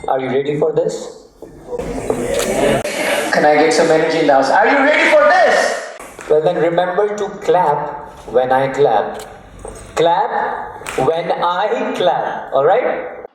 Are you ready for this? Can I get some energy in the house? Are you ready for this? Well then remember to clap when I clap. Clap when I clap. Alright?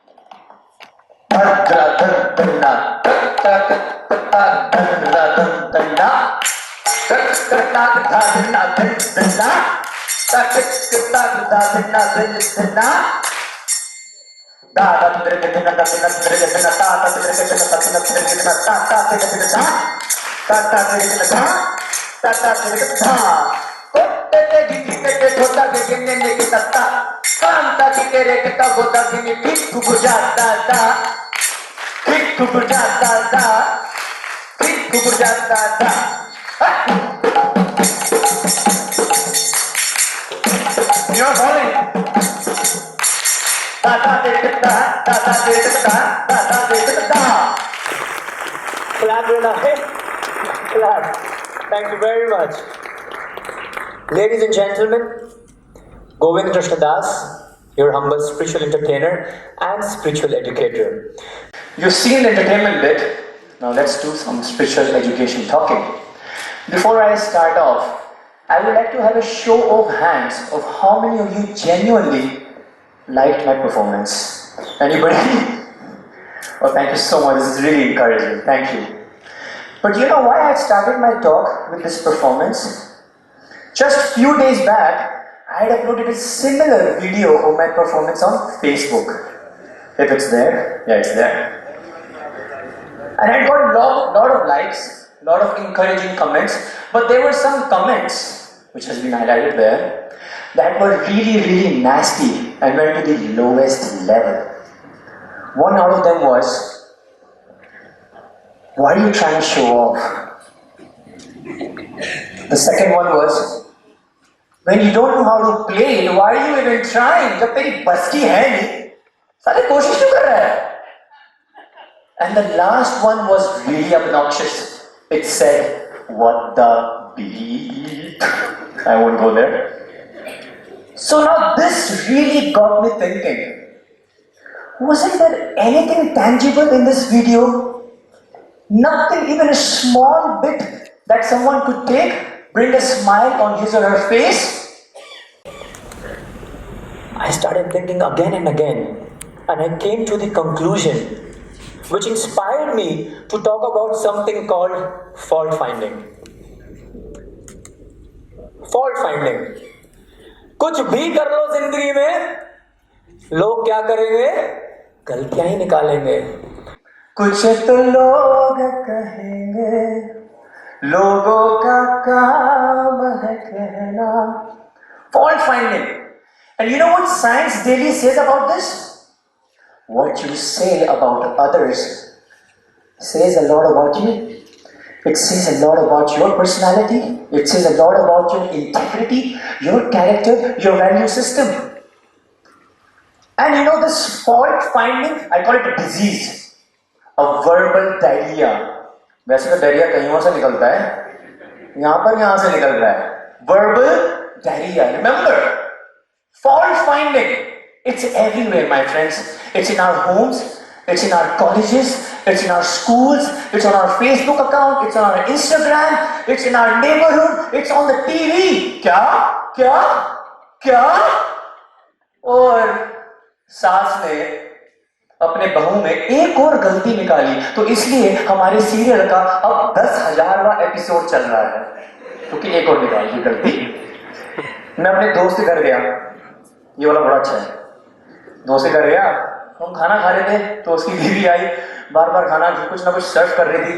You're falling. Clap, Renai. Clap. Thank you very much. Ladies and gentlemen, Govind Krsna, your humble spiritual entertainer and spiritual educator. You've seen the entertainment bit. Now let's do some spiritual education talking. Before I start off, I would like to have a show of hands of how many of you genuinely liked my performance. Anybody? Oh, thank you so much. This is really encouraging. Thank you. But you know why I started my talk with this performance? Just a few days back, I had uploaded a similar video of my performance on Facebook. If it's there, yeah, it's there. And I got a lot of likes, a lot of encouraging comments, but there were some comments, which has been highlighted there, that were really nasty and went to the lowest level. One out of them was, why are you trying to show off? The second one was, when you don't know how to play it, why are you even trying? जब तेरी बस की है नहीं, साले कोशिश क्यों कर रहा है? And the last one was really obnoxious. It said, what the beep? I won't go there. So now this really got me thinking. Wasn't there anything tangible in this video? Nothing, even a small bit that someone could take, bring a smile on his or her face? I started thinking again and again, and I came to the conclusion, which inspired me to talk about something called fault finding. Fault finding. कुछ भी कर लो जिंदगी में, लोग क्या करेंगे? गलतियां ही निकालेंगे. कुछ तो लोग कहेंगे, लोगों का काम है कहना. Fault finding. And you know what Science Daily says about this? What you say about others says a lot about you. It says a lot about your personality. It says a lot about your integrity, your character, your value system. And you know this fault finding, I call it a disease, a verbal diarrhea. वैसे तो diarrhea कहीं और से निकलता है, यहाँ से निकल रहा है. Verbal diarrhea. Remember, fault finding. It's everywhere, my friends. It's in our homes, it's in our colleges, it's in our schools, it's on our Facebook account, it's on our Instagram, it's in our neighborhood, it's on the TV. क्या? और सास ने अपने बहू में एक और गलती निकाली, तो इसलिए हमारे सीरियल का अब 10,000वां एपिसोड चल रहा है, क्योंकि एक और निकाल दी गलती. मैं अपने दोस्त के घर गया, ये वाला बड़ा अच्छा है. दोस्त के घर गया, हम खाना खा रहे थे, तो उसकी बीवी आई, बार खाना कुछ ना कुछ सर्व कर रही थी.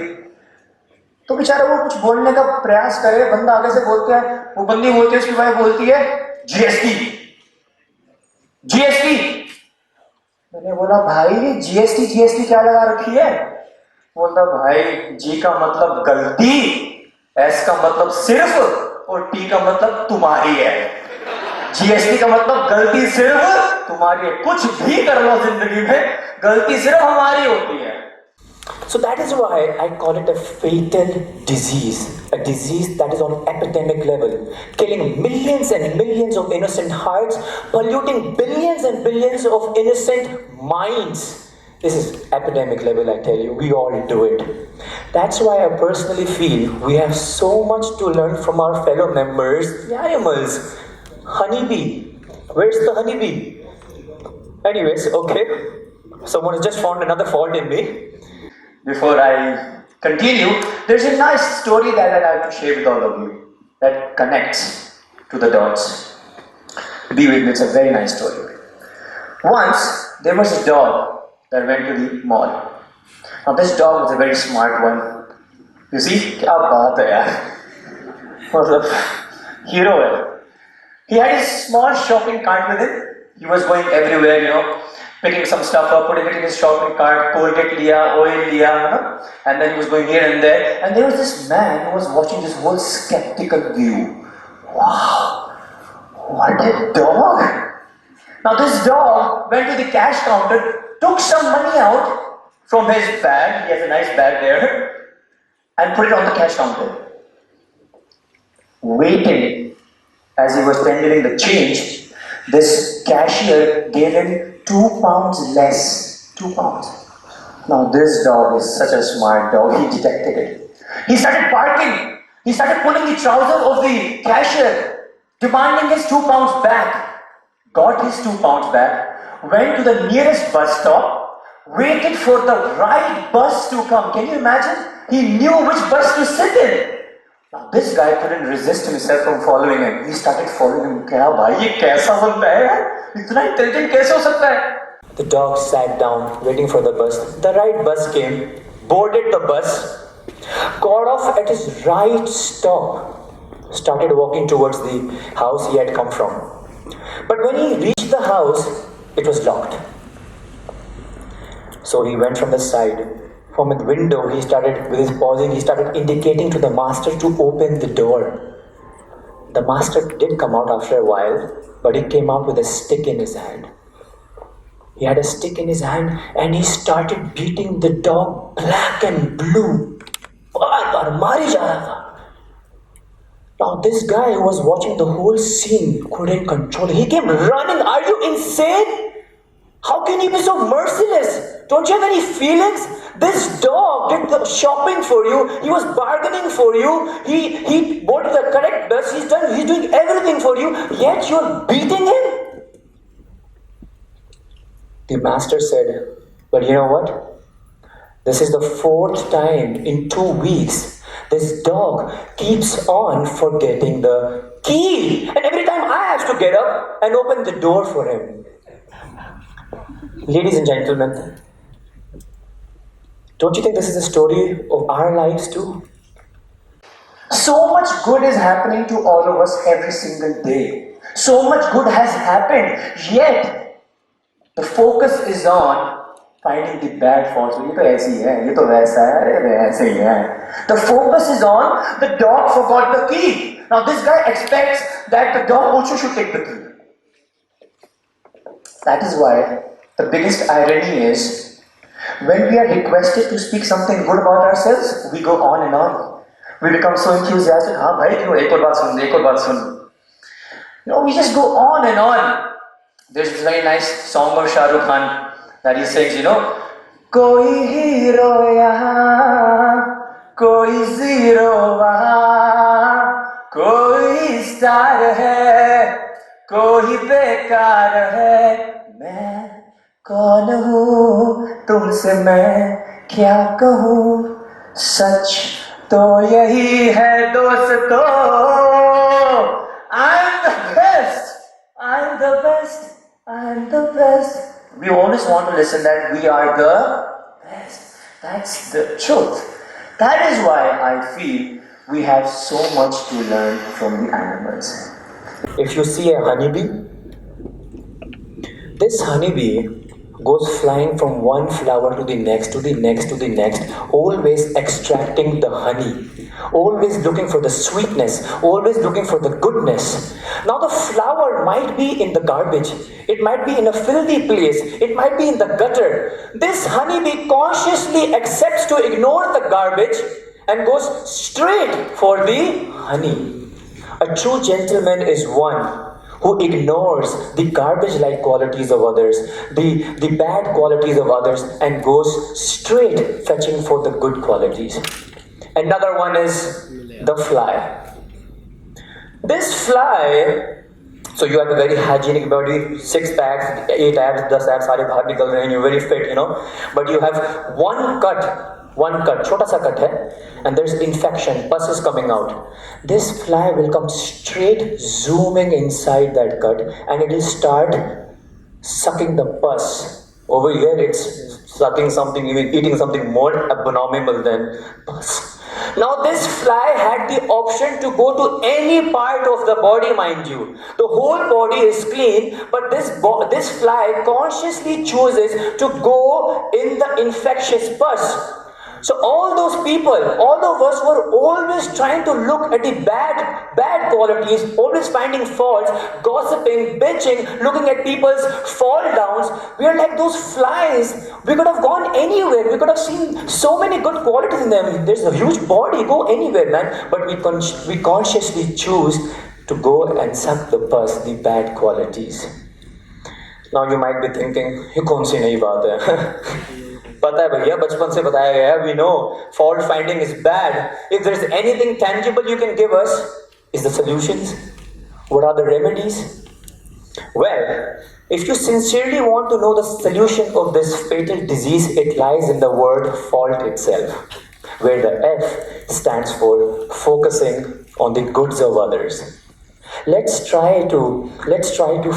तो बेचारा वो कुछ बोलने का प्रयास करे, बंदा आगे से बोलता है, वो बंदी बोलती है, उसकी वाइफ बोलती है जीएसटी. मैंने बोला भाई जीएसटी क्या लगा रखी है? बोलता भाई जी का मतलब गलती, एस का मतलब सिर्फ, और टी का मतलब तुम्हारी है. जीएसटी का मतलब गलती सिर्फ तुम्हारी है. कुछ भी कर लो जिंदगी में, गलती सिर्फ हमारी होती है. So that is why I call it a fatal disease, a disease that is on epidemic level, killing millions and millions of innocent hearts, polluting billions and billions of innocent minds. This is epidemic level, I tell you. We all do it. That's why I personally feel we have so much to learn from our fellow members, the animals. Honeybee. Where's the honeybee? Anyways, okay. Someone has just found another fault in me. Before I continue, there's a nice story that I'd like to share with all of you that connects to the dots. Be with me, it's a very nice story. Once, there was a dog that went to the mall. Now this dog was a very smart one. You see, क्या बात है यार, मतलब hero है. He had his small shopping cart with him. He was going everywhere, picking some stuff up, putting it in his shopping cart, Colgate liya, oil liya, and then he was going here and there. And there was this man who was watching this whole skeptical view. Wow, what a dog! Now this dog went to the cash counter, took some money out from his bag, he has a nice bag there, and put it on the cash counter. Waiting, as he was tendering the change, this cashier gave him 2 pounds less. 2 pounds. Now this dog is such a smart dog, he detected it. He started barking. He started pulling the trouser of the cashier, demanding his 2 pounds back. Got his 2 pounds back, went to the nearest bus stop, waited for the right bus to come. Can you imagine? He knew which bus to sit in. Now this guy couldn't resist himself from following him. He started following him. क्या भाई ये कैसा बंदा है यार? इतना intelligent कैसे हो सकता है? The dog sat down, waiting for the bus. The right bus came, boarded the bus, got off at his right stop, started walking towards the house he had come from. But when he reached the house, it was locked. So he went from the side. From the window, he started, with his pausing, he started indicating to the master to open the door. The master did come out after a while, but he came out with a stick in his hand. He had a stick in his hand and he started beating the dog black and blue. Now this guy who was watching the whole scene couldn't control it. He came running. Are you insane? How can he be so merciless? Don't you have any feelings? This dog did the shopping for you. He was bargaining for you. He bought the correct bus. He's doing everything for you. Yet you're beating him? The master said, but you know what? This is the 4th time in 2 weeks. This dog keeps on forgetting the key. And every time I have to get up and open the door for him. Ladies and gentlemen, don't you think this is a story of our lives too? So much good is happening to all of us every single day. So much good has happened, yet the focus is on finding the bad faults. ये तो ऐसी है, ये तो वैसा है, अरे ऐसे ही है. The focus is on the dog forgot the key. Now this guy expects that the dog also should take the key. That is why the biggest irony is when we are requested to speak something good about ourselves, we go on and on. We become so enthusiastic. हाँ भाई क्यों एक और बात सुन, एक और बात सुन. We just go on and on. There's this very nice song of Shah Rukh Khan that he sings, कोई हीरो यहाँ, कोई जीरो वहाँ, कोई स्टार है, कोई बेकार है. मैं कौन हूँ, तुमसे मैं क्या कहूँ, सच तो यही है दोस्तों. I'm the best, I'm the best, I'm the best. We always want to listen that we are the best. That's the truth. That is why I feel we have so much to learn from the animals. If you see a honeybee, this honeybee goes flying from one flower to the next, to the next, to the next, always extracting the honey, always looking for the sweetness, always looking for the goodness. Now the flower might be in the garbage, it might be in a filthy place, it might be in the gutter. This honeybee consciously accepts to ignore the garbage and goes straight for the honey. A true gentleman is one who ignores the garbage-like qualities of others, the bad qualities of others, and goes straight fetching for the good qualities. Another one is the fly. This fly, so you have a very hygienic body, 6 packs, 8 abs, 10 abs, सारे बाहर निकल रहे हैं, you're very fit, but you have one cut, छोटा सा cut है, and there's infection, pus is coming out. This fly will come straight zooming inside that cut, and it will start sucking the pus. Over here, it's sucking something, eating something more abnormal than pus. Now this fly had the option to go to any part of the body, mind you. The whole body is clean, but this fly consciously chooses to go in the infectious pus. So all those people, all of us were always trying to look at the bad qualities, always finding faults, gossiping, bitching, looking at people's fall downs. We are like those flies. We could have gone anywhere. We could have seen so many good qualities in them. There's a huge body. Go anywhere, man. But we consciously choose to go and suck the pus, the bad qualities. Now you might be thinking, ये कौन सी नई बात है? पता है भैया, बचपन से बताया गया है. We know fault finding is bad. If there is anything tangible you can give us, is the solutions. What are the remedies? Well, if you sincerely want to know the solution of this fatal disease, it lies in the word fault itself, where the F stands for focusing on the goods of others. Let's try to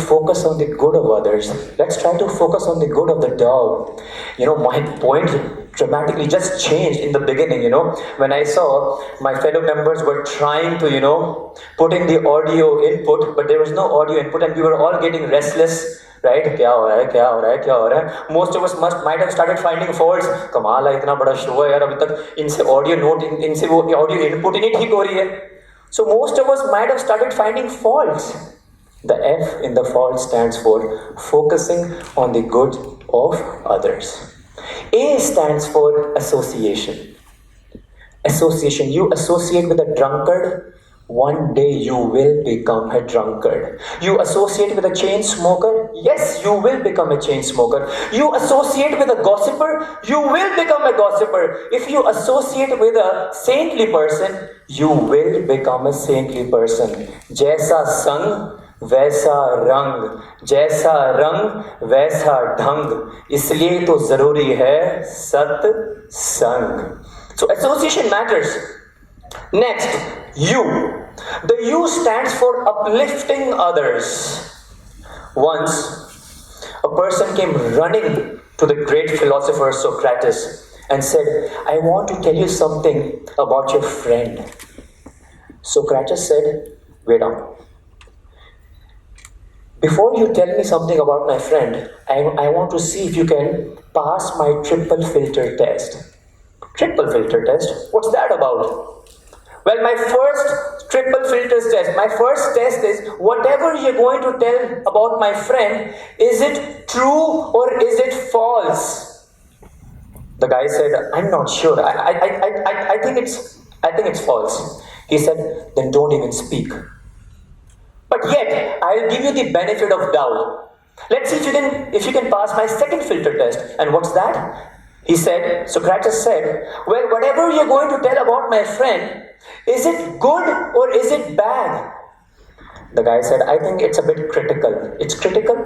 focus on the good of others. Let's try to focus on the good of the dog. My point dramatically just changed in the beginning, when I saw my fellow members were trying to, put in the audio input, but there was no audio input and we were all getting restless. Right? क्या हो रहा है? Most of us might have started finding faults. कमाल है, इतना बड़ा show है यार, अभी तक इनसे audio note, इनसे वो audio input ही नहीं ठीक हो रही है. So most of us might have started finding faults. The F in the fault stands for focusing on the good of others. A stands for association. Association. You associate with a drunkard, one day you will become a drunkard. You associate with a chain smoker, yes, you will become a chain smoker. You associate with a gossiper, you will become a gossiper. If you associate with a saintly person, you will become a saintly person. Jaisa sang, वैसा रंग, जैसा रंग वैसा ढंग, इसलिए तो जरूरी है सत्संग. So association matters. Next, U. The U stands for uplifting others. Once, a person came running to the great philosopher Socrates and said, I want to tell you something about your friend. Socrates said, wait up. Before you tell me something about my friend, I want to see if you can pass my triple filter test. Triple filter test? What's that about? Well, my first triple filters test, my first test is whatever you're going to tell about my friend, is it true or is it false? The guy said, I'm not sure. I think it's false. He said, then don't even speak. But yet, I'll give you the benefit of doubt. Let's see if you can pass my second filter test. And what's that? Socrates said, well, whatever you're going to tell about my friend, is it good or is it bad? The guy said, I think it's a bit critical. It's critical?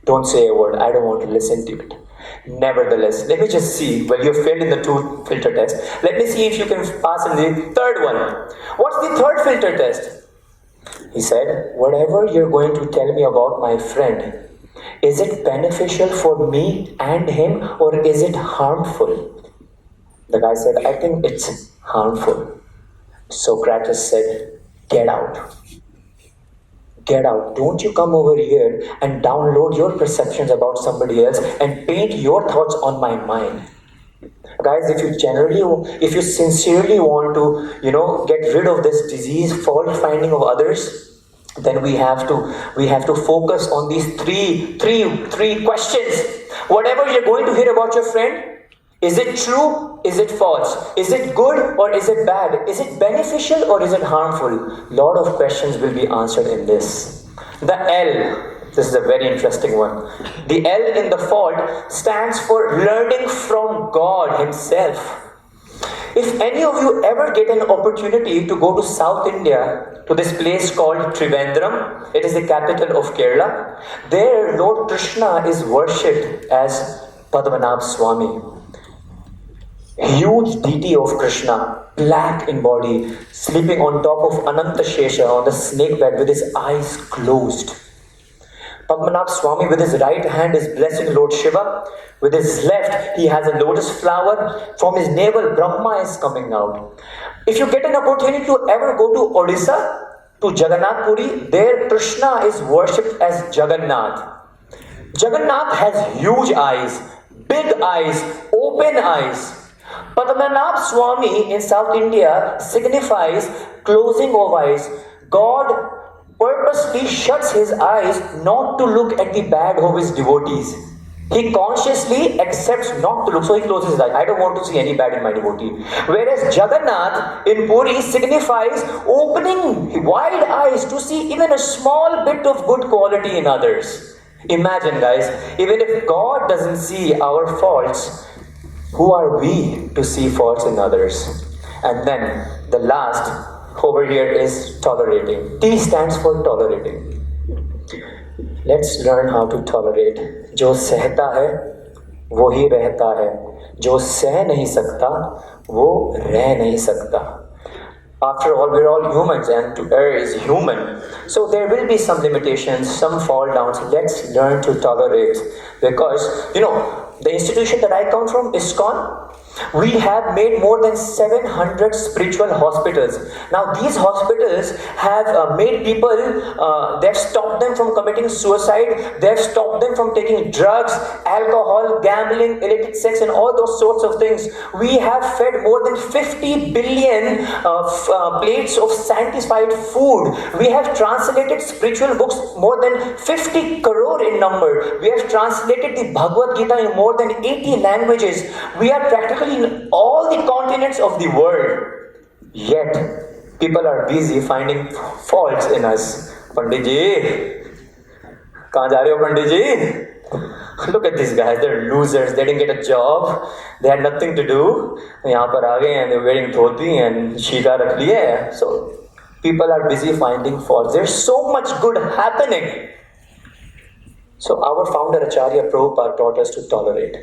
Don't say a word. I don't want to listen to it. Nevertheless, let me just see. Well, you failed in the 2 filter test. Let me see if you can pass in the third one. What's the third filter test? He said, whatever you're going to tell me about my friend, is it beneficial for me and him or is it harmful? The guy said, I think it's harmful. Socrates said, get out. Get out. Don't you come over here and download your perceptions about somebody else and paint your thoughts on my mind. Guys, if you sincerely want to, get rid of this disease, fault finding of others, then we have to focus on these three questions. Whatever you're going to hear about your friend, is it true? Is it false? Is it good or is it bad? Is it beneficial or is it harmful? Lot of questions will be answered in this. The L, this is a very interesting one. The L in the fault stands for learning from God Himself. If any of you ever get an opportunity to go to South India, to this place called Trivandrum, it is the capital of Kerala, there Lord Krishna is worshipped as Padmanabh Swami. Huge deity of Krishna, black in body, sleeping on top of Ananta Shesha on the snake bed with his eyes closed. Padmanabh Swami with his right hand is blessing Lord Shiva. With his left, he has a lotus flower. From his navel, Brahma is coming out. If you get an opportunity to ever go to Odisha, to Jagannath Puri, there Krishna is worshipped as Jagannath. Jagannath has huge eyes, big eyes, open eyes. Padmanabh Swami in South India signifies closing of eyes. God purposely shuts his eyes not to look at the bad of his devotees. He consciously accepts not to look, so he closes his eyes. I don't want to see any bad in my devotee. Whereas Jagannath in Puri signifies opening wide eyes to see even a small bit of good quality in others. Imagine, guys, even if God doesn't see our faults, who are we to see faults in others? And then the last over here is tolerating. T stands for tolerating. Let's learn how to tolerate. जो सहता है वो ही रहता है, जो सह नहीं सकता वो रह नहीं सकता. After all, we're all humans, and to err is human. So there will be some limitations, some fall downs. Let's learn to tolerate. Because, the institution that I come from, Iskcon, we have made more than 700 spiritual hospitals. Now these hospitals have made people, they have stopped them from committing suicide, they have stopped them from taking drugs, alcohol, gambling, illicit sex and all those sorts of things. We have fed more than 50 billion plates of sanctified food. We have translated spiritual books more than 50 crore in number. We have translated the Bhagavad Gita in more than 80 languages. We are practically in all the continents of the world. Yet, people are busy finding faults in us. Pandit ji, kahan ja rahe ho Pandit ji? Look at these guys, they're losers. They didn't get a job. They had nothing to do. Yahan par aa gaye and they're wearing dhoti and shika rakh liye. So, people are busy finding faults. There's so much good happening. So, our founder Acharya Prabhupada taught us to tolerate.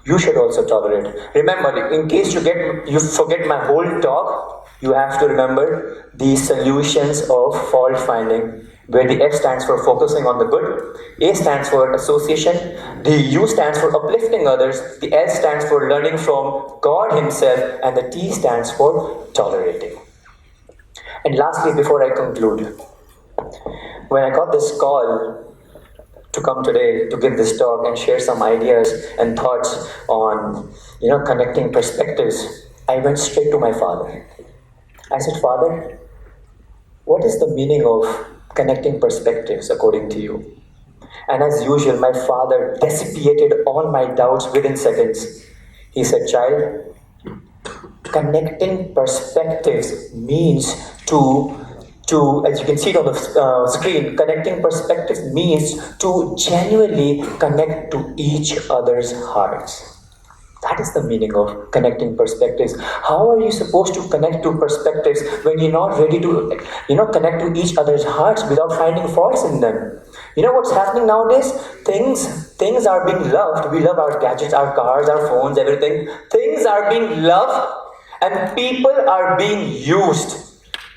You should also tolerate. Remember, in case you forget my whole talk, you have to remember the solutions of fault finding, where the F stands for focusing on the good, A stands for association, the U stands for uplifting others, the L stands for learning from God Himself, and the T stands for tolerating. And lastly, before I conclude, when I got this call to come today to give this talk and share some ideas and thoughts on, connecting perspectives, I went straight to my father. I said, Father, what is the meaning of connecting perspectives according to you? And as usual, my father dissipated all my doubts within seconds. He said, child, connecting perspectives means to, as you can see it on the screen, connecting perspectives means to genuinely connect to each other's hearts. That is the meaning of connecting perspectives. How are you supposed to connect to perspectives when you're not ready to, connect to each other's hearts without finding faults in them? You know what's happening nowadays? Things are being loved. We love our gadgets, our cars, our phones, everything. Things are being loved and people are being used.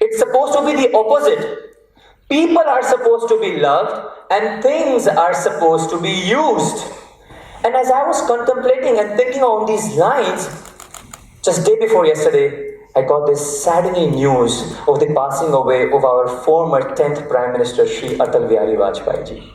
It's supposed to be the opposite. People are supposed to be loved and things are supposed to be used. And as I was contemplating and thinking on these lines, just day before yesterday, I got this saddening news of the passing away of our former 10th Prime Minister, Shri Atal Bihari Vajpayee ji.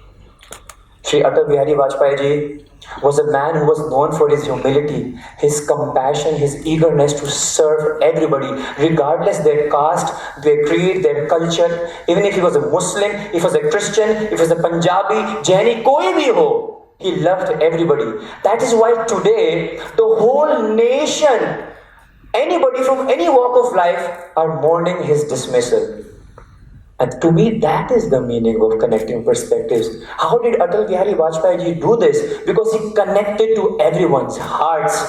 Shri Atal Bihari Vajpayee ji was a man who was known for his humility, his compassion, his eagerness to serve everybody, regardless their caste, their creed, their culture. Even if he was a Muslim, if he was a Christian, if he was a Punjabi, Jaini, koi bhi ho, he loved everybody. That is why today, the whole nation, anybody from any walk of life, are mourning his dismissal. And to me, that is the meaning of connecting perspectives. How did Atal Bihari Vajpayee ji do this? Because he connected to everyone's hearts.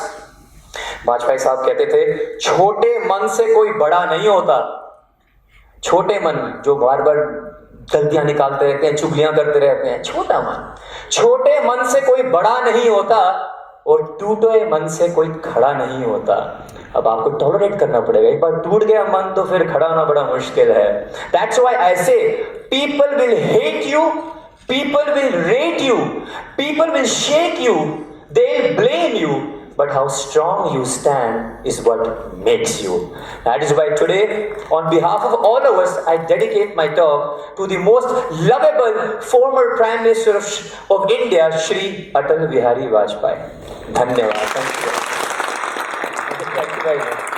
Vajpayee साहब कहते थे, छोटे मन से कोई बड़ा नहीं होता. छोटे मन जो बार बार गलतियां निकालते रहते हैं, चुगलियां करते रहते हैं, छोटा मन. छोटे मन से कोई बड़ा नहीं होता और टूटे मन से कोई खड़ा नहीं होता. अब आपको टॉलरेट करना पड़ेगा. एक बार टूट गया मन तो फिर खड़ा होना बड़ा मुश्किल है. That's why I say people will hate you, people will rate you, people will shake you, they'll blame you, but how strong you stand is what makes you. That is why today, on behalf of all of us, I dedicate my talk to the most lovable former Prime Minister of India, Shri Atal Bihari Vajpayee. Dhanyawad. Thank you very much.